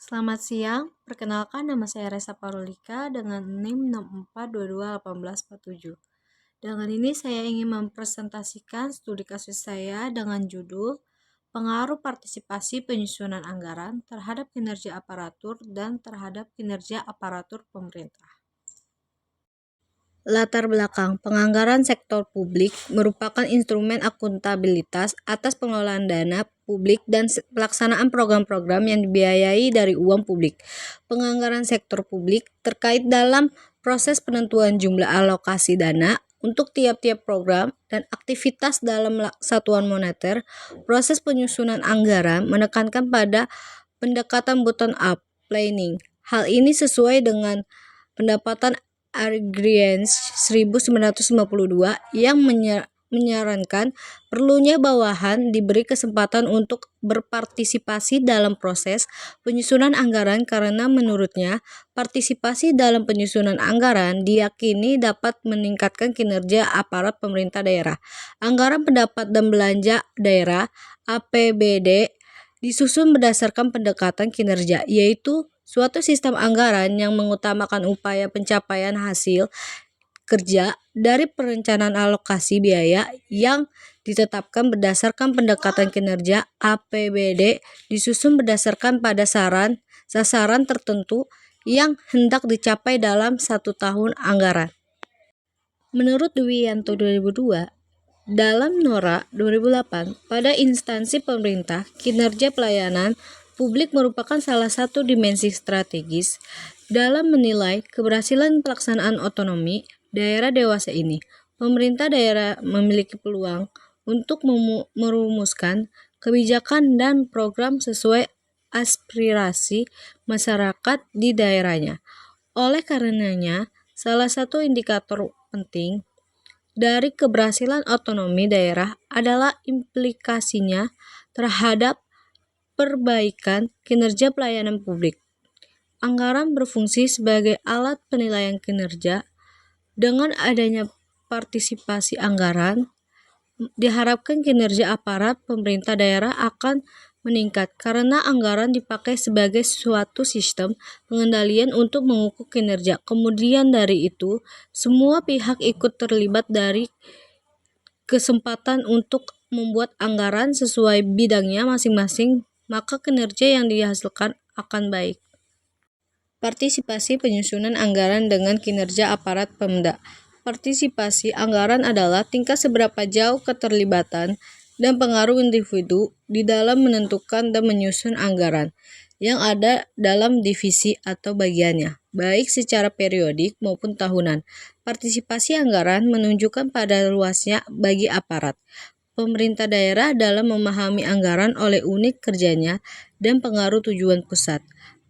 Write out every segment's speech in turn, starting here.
Selamat siang, perkenalkan nama saya Resa Parulika dengan NIM 64221847. Dengan ini saya ingin mempresentasikan studi kasus saya dengan judul Pengaruh Partisipasi Penyusunan Anggaran terhadap Kinerja Aparatur dan terhadap Kinerja Aparatur Pemerintah. Latar belakang penganggaran sektor publik merupakan instrumen akuntabilitas atas pengelolaan dana publik dan pelaksanaan program-program yang dibiayai dari uang publik. Penganggaran sektor publik terkait dalam proses penentuan jumlah alokasi dana untuk tiap-tiap program dan aktivitas dalam satuan moneter. Proses penyusunan anggaran menekankan pada pendekatan bottom-up planning. Hal ini sesuai dengan pendapatan Argriens 1952 yang menyarankan perlunya bawahan diberi kesempatan untuk berpartisipasi dalam proses penyusunan anggaran karena menurutnya partisipasi dalam penyusunan anggaran diyakini dapat meningkatkan kinerja aparat pemerintah daerah. Anggaran pendapat dan belanja daerah (APBD) disusun berdasarkan pendekatan kinerja, yaitu suatu sistem anggaran yang mengutamakan upaya pencapaian hasil kerja dari perencanaan alokasi biaya yang ditetapkan berdasarkan pendekatan kinerja. APBD disusun berdasarkan pada sasaran tertentu yang hendak dicapai dalam satu tahun anggaran. Menurut Dwi Yanto 2002, dalam Nora 2008, pada instansi pemerintah, kinerja pelayanan publik merupakan salah satu dimensi strategis dalam menilai keberhasilan pelaksanaan otonomi daerah dewasa ini. Pemerintah daerah memiliki peluang untuk merumuskan kebijakan dan program sesuai aspirasi masyarakat di daerahnya. Oleh karenanya, salah satu indikator penting dari keberhasilan otonomi daerah adalah implikasinya terhadap perbaikan kinerja pelayanan publik. Anggaran berfungsi sebagai alat penilaian kinerja. Dengan adanya partisipasi anggaran, diharapkan kinerja aparat pemerintah daerah akan meningkat karena anggaran dipakai sebagai suatu sistem pengendalian untuk mengukur kinerja. Kemudian dari itu, semua pihak ikut terlibat dari kesempatan untuk membuat anggaran sesuai bidangnya masing-masing, maka kinerja yang dihasilkan akan baik. Partisipasi penyusunan anggaran dengan kinerja aparat Pemda. Partisipasi anggaran adalah tingkat seberapa jauh keterlibatan dan pengaruh individu di dalam menentukan dan menyusun anggaran yang ada dalam divisi atau bagiannya, baik secara periodik maupun tahunan. Partisipasi anggaran menunjukkan pada luasnya bagi aparat pemerintah daerah dalam memahami anggaran oleh unit kerjanya dan pengaruh tujuan pusat.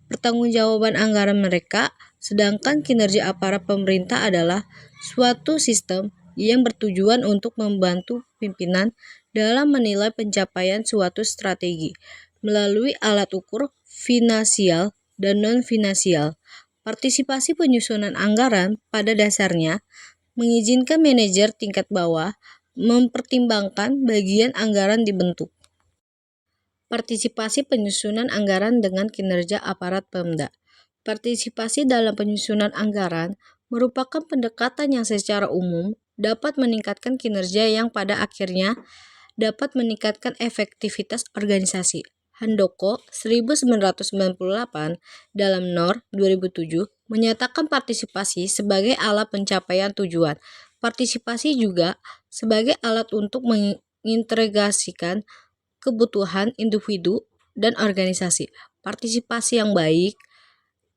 Pertanggungjawaban anggaran mereka, sedangkan kinerja aparat pemerintah adalah suatu sistem yang bertujuan untuk membantu pimpinan dalam menilai pencapaian suatu strategi melalui alat ukur finansial dan non-finansial. Partisipasi penyusunan anggaran pada dasarnya mengizinkan manajer tingkat bawah mempertimbangkan bagian anggaran dibentuk. Partisipasi penyusunan anggaran dengan kinerja aparat Pemda. Partisipasi dalam penyusunan anggaran merupakan pendekatan yang secara umum dapat meningkatkan kinerja yang pada akhirnya dapat meningkatkan efektivitas organisasi. Handoko 1998 dalam NOR 2007 menyatakan partisipasi sebagai alat pencapaian tujuan. Partisipasi juga sebagai alat untuk mengintegrasikan kebutuhan individu dan organisasi. Partisipasi yang baik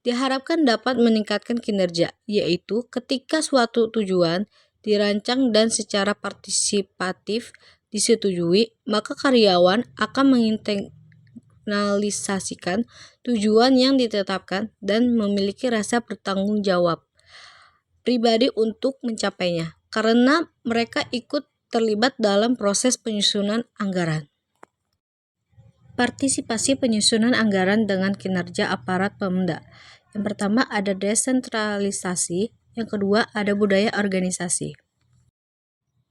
diharapkan dapat meningkatkan kinerja, yaitu ketika suatu tujuan dirancang dan secara partisipatif disetujui, maka karyawan akan menginternalisasikan tujuan yang ditetapkan dan memiliki rasa bertanggung jawab pribadi untuk mencapainya, karena mereka ikut terlibat dalam proses penyusunan anggaran. Partisipasi penyusunan anggaran dengan kinerja aparat Pemda. Yang pertama ada desentralisasi, yang kedua ada budaya organisasi.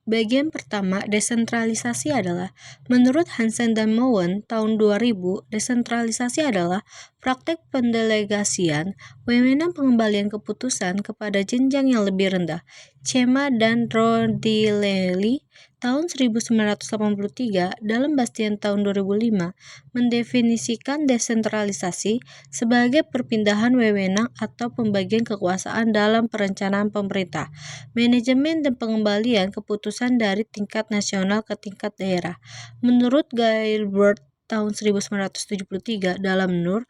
Bagian pertama, desentralisasi adalah, menurut Hansen dan Mowen tahun 2000, desentralisasi adalah praktek pendelegasian wewenang pengembalian keputusan kepada jenjang yang lebih rendah. Chema dan Rodilelli tahun 1983 dalam Bastian tahun 2005 mendefinisikan desentralisasi sebagai perpindahan wewenang atau pembagian kekuasaan dalam perencanaan pemerintah, manajemen dan pengembalian keputusan dari tingkat nasional ke tingkat daerah. Menurut Gilbert tahun 1973 dalam Nur,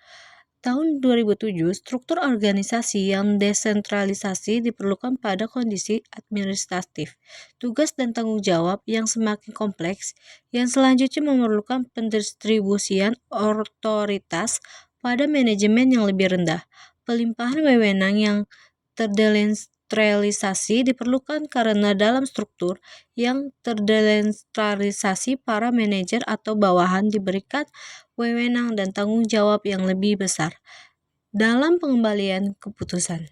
tahun 2007, struktur organisasi yang desentralisasi diperlukan pada kondisi administratif, tugas dan tanggung jawab yang semakin kompleks, yang selanjutnya memerlukan pendistribusian otoritas pada manajemen yang lebih rendah. Pelimpahan wewenang yang terdesentralisasi diperlukan karena dalam struktur yang terdesentralisasi para manajer atau bawahan diberikan wewenang dan tanggung jawab yang lebih besar dalam pengembalian keputusan.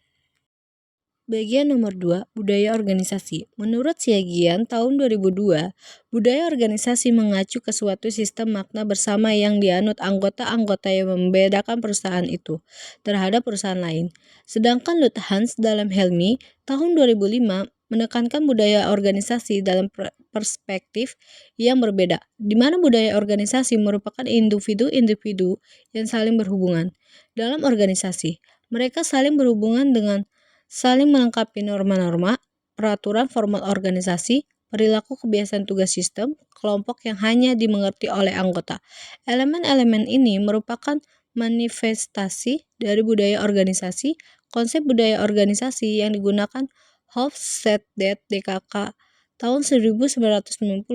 Bagian nomor 2, budaya organisasi. Menurut Siagian tahun 2002, budaya organisasi mengacu ke suatu sistem makna bersama yang dianut anggota-anggota yang membedakan perusahaan itu terhadap perusahaan lain. Sedangkan Luthans dalam Helmi tahun 2005 menekankan budaya organisasi dalam perspektif yang berbeda, di mana budaya organisasi merupakan individu-individu yang saling berhubungan. Dalam organisasi, mereka saling berhubungan dengan saling melengkapi norma-norma, peraturan formal organisasi, perilaku kebiasaan tugas sistem, kelompok yang hanya dimengerti oleh anggota. Elemen-elemen ini merupakan manifestasi dari budaya organisasi. Konsep budaya organisasi yang digunakan Hofstede DKK tahun 1990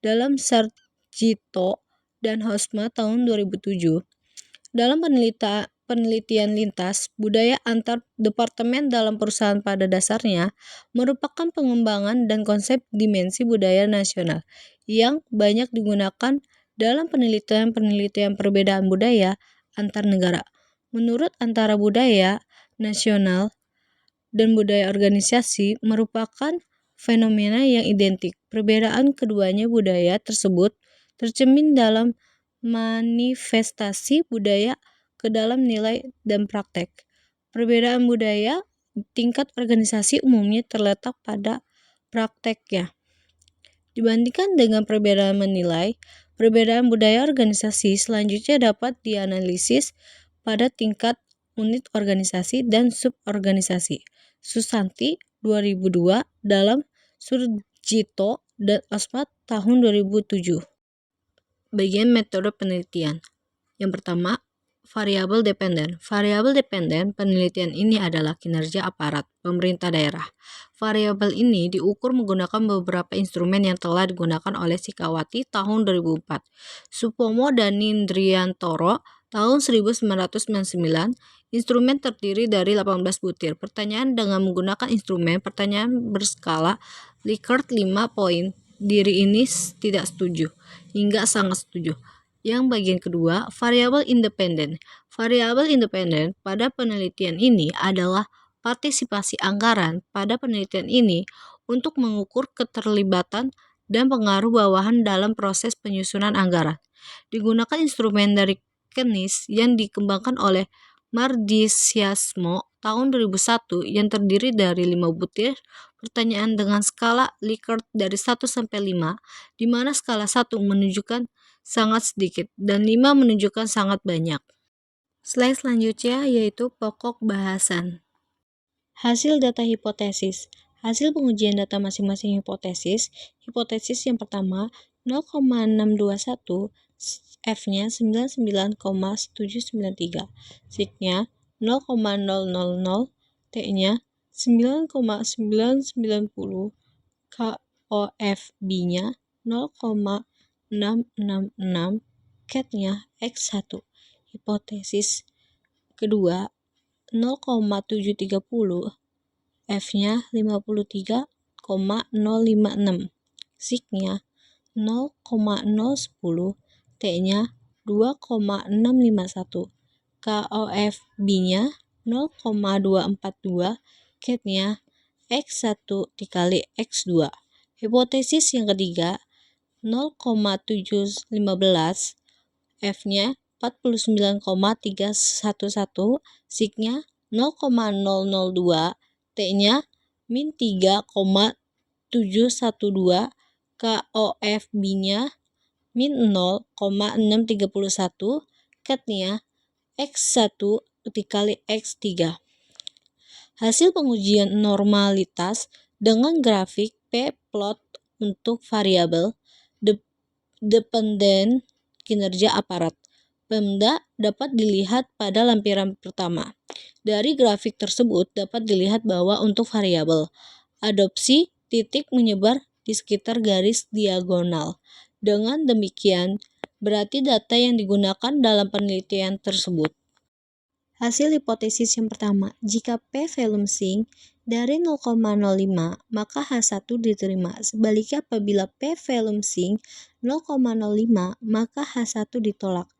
dalam Sarjito dan Hosma tahun 2007. Dalam penelitian lintas budaya antar departemen dalam perusahaan pada dasarnya merupakan pengembangan dan konsep dimensi budaya nasional yang banyak digunakan dalam penelitian perbedaan budaya antar negara. Menurut antara budaya nasional dan budaya organisasi merupakan fenomena yang identik. Perbedaan keduanya budaya tersebut tercermin dalam manifestasi budaya ke dalam nilai dan praktek. Perbedaan budaya tingkat organisasi umumnya terletak pada prakteknya. Dibandingkan dengan perbedaan menilai, perbedaan budaya organisasi selanjutnya dapat dianalisis pada tingkat unit organisasi dan suborganisasi. Susanti 2002 dalam Surjito dan Osmat tahun 2007. Bagian metode penelitian. Yang pertama, variabel dependen. Variabel dependen penelitian ini adalah kinerja aparat pemerintah daerah. Variabel ini diukur menggunakan beberapa instrumen yang telah digunakan oleh Sikawati tahun 2004, Supomo dan Nindriantoro tahun 1999. Instrumen terdiri dari 18 butir pertanyaan dengan menggunakan instrumen pertanyaan berskala Likert 5 poin. Diri ini tidak setuju hingga sangat setuju. Yang bagian kedua, variabel independen. Variabel independen pada penelitian ini adalah partisipasi anggaran pada penelitian ini untuk mengukur keterlibatan dan pengaruh bawahan dalam proses penyusunan anggaran. Digunakan instrumen dari Keynes yang dikembangkan oleh Margisiasmo tahun 2001 yang terdiri dari 5 butir pertanyaan dengan skala Likert dari 1 sampai 5, di mana skala 1 menunjukkan sangat sedikit dan 5 menunjukkan sangat banyak. Slide selanjutnya yaitu pokok bahasan. Hasil data hipotesis. Hasil pengujian data masing-masing hipotesis. Hipotesis yang pertama 0,621, F-nya 99,793, SIG-nya 0,000, T-nya 9,990, KOFB-nya 0,666, CAT-nya X1. Hipotesis kedua 0,730, F-nya 53,056, SIG-nya 0,010, T-nya 2,651, KOFB-nya 0,242, CAT-nya X1 dikali X2. Hipotesis yang ketiga, 0,715, F-nya 49,311, sig-nya 0,002, T-nya min 3,712, KOFB-nya min 0,631, cat-nya X1 dikali X3. Hasil pengujian normalitas dengan grafik p-plot untuk variabel dependen kinerja aparat Pemda dapat dilihat pada lampiran pertama. Dari grafik tersebut dapat dilihat bahwa untuk variabel adopsi titik menyebar di sekitar garis diagonal. Dengan demikian, berarti data yang digunakan dalam penelitian tersebut. Hasil hipotesis yang pertama, jika P volume sink dari 0,05, maka H1 diterima. Sebaliknya apabila P volume sink 0,05, maka H1 ditolak.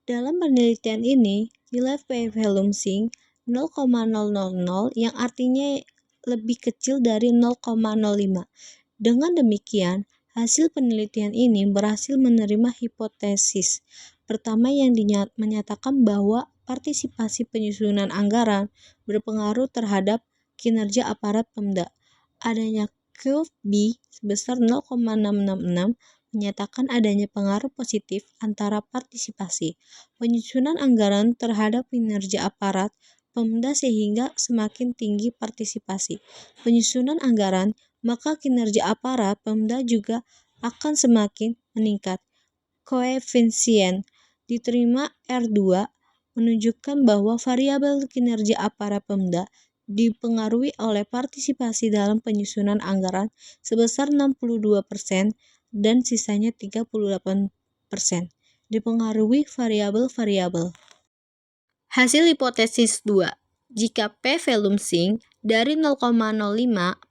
Dalam penelitian ini, nilai P volume sink 0,000 yang artinya lebih kecil dari 0,05. Dengan demikian, hasil penelitian ini berhasil menerima hipotesis pertama yang menyatakan bahwa partisipasi penyusunan anggaran berpengaruh terhadap kinerja aparat Pemda. Adanya QFB sebesar 0,666 menyatakan adanya pengaruh positif antara partisipasi penyusunan anggaran terhadap kinerja aparat Pemda sehingga semakin tinggi partisipasi penyusunan anggaran, maka kinerja aparat Pemda juga akan semakin meningkat. Koefisien diterima R2 menunjukkan bahwa variabel kinerja aparat Pemda dipengaruhi oleh partisipasi dalam penyusunan anggaran sebesar 62% dan sisanya 38% dipengaruhi variabel-variabel. Hasil hipotesis 2. Jika P volume sink dari 0,05,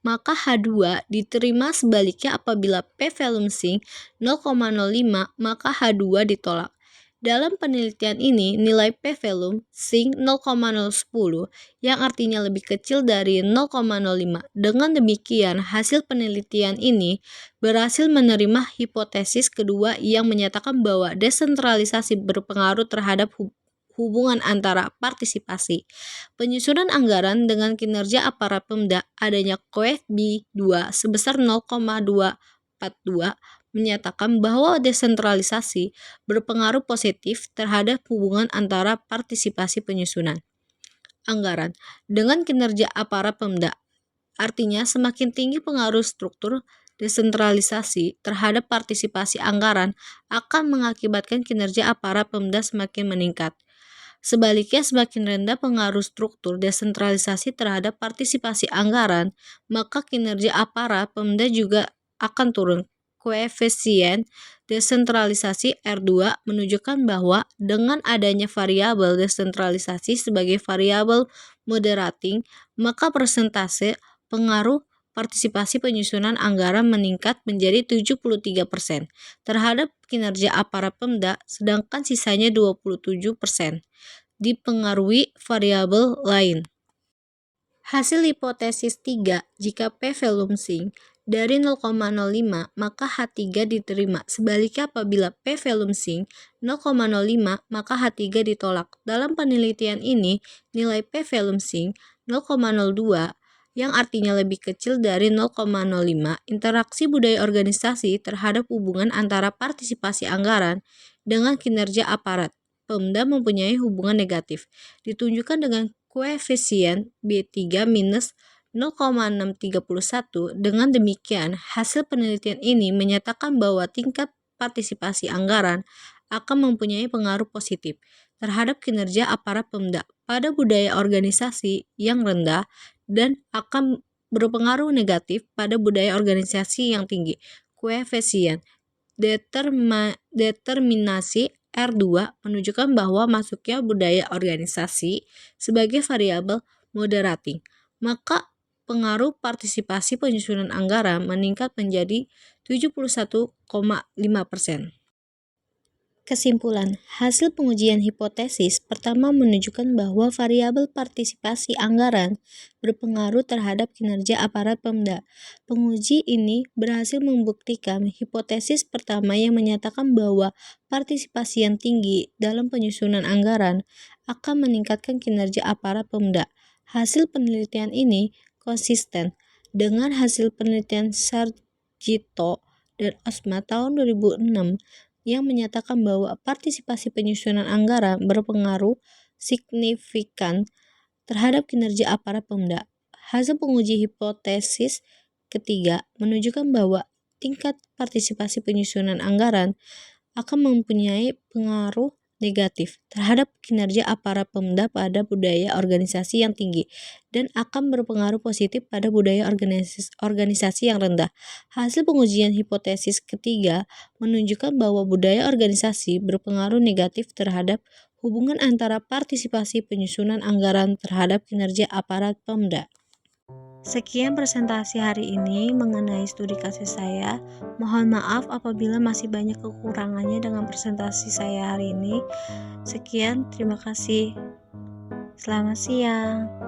maka H2 diterima. Sebaliknya apabila P volume sink 0,05, maka H2 ditolak. Dalam penelitian ini, nilai P volume sink 0,010 yang artinya lebih kecil dari 0,05. Dengan demikian, hasil penelitian ini berhasil menerima hipotesis kedua yang menyatakan bahwa desentralisasi berpengaruh terhadap hubungan antara partisipasi penyusunan anggaran dengan kinerja aparat Pemda. Adanya QFB 2 sebesar 0,242 menyatakan bahwa desentralisasi berpengaruh positif terhadap hubungan antara partisipasi penyusunan anggaran dengan kinerja aparat Pemda. Artinya, semakin tinggi pengaruh struktur desentralisasi terhadap partisipasi anggaran akan mengakibatkan kinerja aparat Pemda semakin meningkat. Sebaliknya, semakin rendah pengaruh struktur desentralisasi terhadap partisipasi anggaran, maka kinerja aparat Pemda juga akan turun. Koefisien desentralisasi R2 menunjukkan bahwa dengan adanya variabel desentralisasi sebagai variabel moderating, maka persentase pengaruh partisipasi penyusunan anggaran meningkat menjadi 73% terhadap kinerja aparat Pemda, sedangkan sisanya 27% dipengaruhi variabel lain. Hasil hipotesis 3, jika P volume sink dari 0,05, maka H3 diterima. Sebaliknya apabila P volume sink 0,05, maka H3 ditolak. Dalam penelitian ini, nilai P volume sink 0,02 yang artinya lebih kecil dari 0,05. Interaksi budaya organisasi terhadap hubungan antara partisipasi anggaran dengan kinerja aparat Pemda mempunyai hubungan negatif, ditunjukkan dengan koefisien B3 minus 0,631. Dengan demikian, hasil penelitian ini menyatakan bahwa tingkat partisipasi anggaran akan mempunyai pengaruh positif terhadap kinerja aparat Pemda pada budaya organisasi yang rendah dan akan berpengaruh negatif pada budaya organisasi yang tinggi. Koefisien determinasi R2 menunjukkan bahwa masuknya budaya organisasi sebagai variabel moderating, maka pengaruh partisipasi penyusunan anggaran meningkat menjadi 71,5%. Kesimpulan, hasil pengujian hipotesis pertama menunjukkan bahwa variabel partisipasi anggaran berpengaruh terhadap kinerja aparat Pemda. Penguji ini berhasil membuktikan hipotesis pertama yang menyatakan bahwa partisipasi yang tinggi dalam penyusunan anggaran akan meningkatkan kinerja aparat Pemda. Hasil penelitian ini konsisten dengan hasil penelitian Sarjito dan Osma tahun 2006 yang menyatakan bahwa partisipasi penyusunan anggaran berpengaruh signifikan terhadap kinerja aparat Pemda. Hasil penguji hipotesis ketiga menunjukkan bahwa tingkat partisipasi penyusunan anggaran akan mempunyai pengaruh negatif terhadap kinerja aparat Pemda pada budaya organisasi yang tinggi dan akan berpengaruh positif pada budaya organisasi yang rendah. Hasil pengujian hipotesis ketiga menunjukkan bahwa budaya organisasi berpengaruh negatif terhadap hubungan antara partisipasi penyusunan anggaran terhadap kinerja aparat Pemda. Sekian presentasi hari ini mengenai studi kasus saya. Mohon maaf apabila masih banyak kekurangannya dengan presentasi saya hari ini. Sekian, terima kasih. Selamat siang.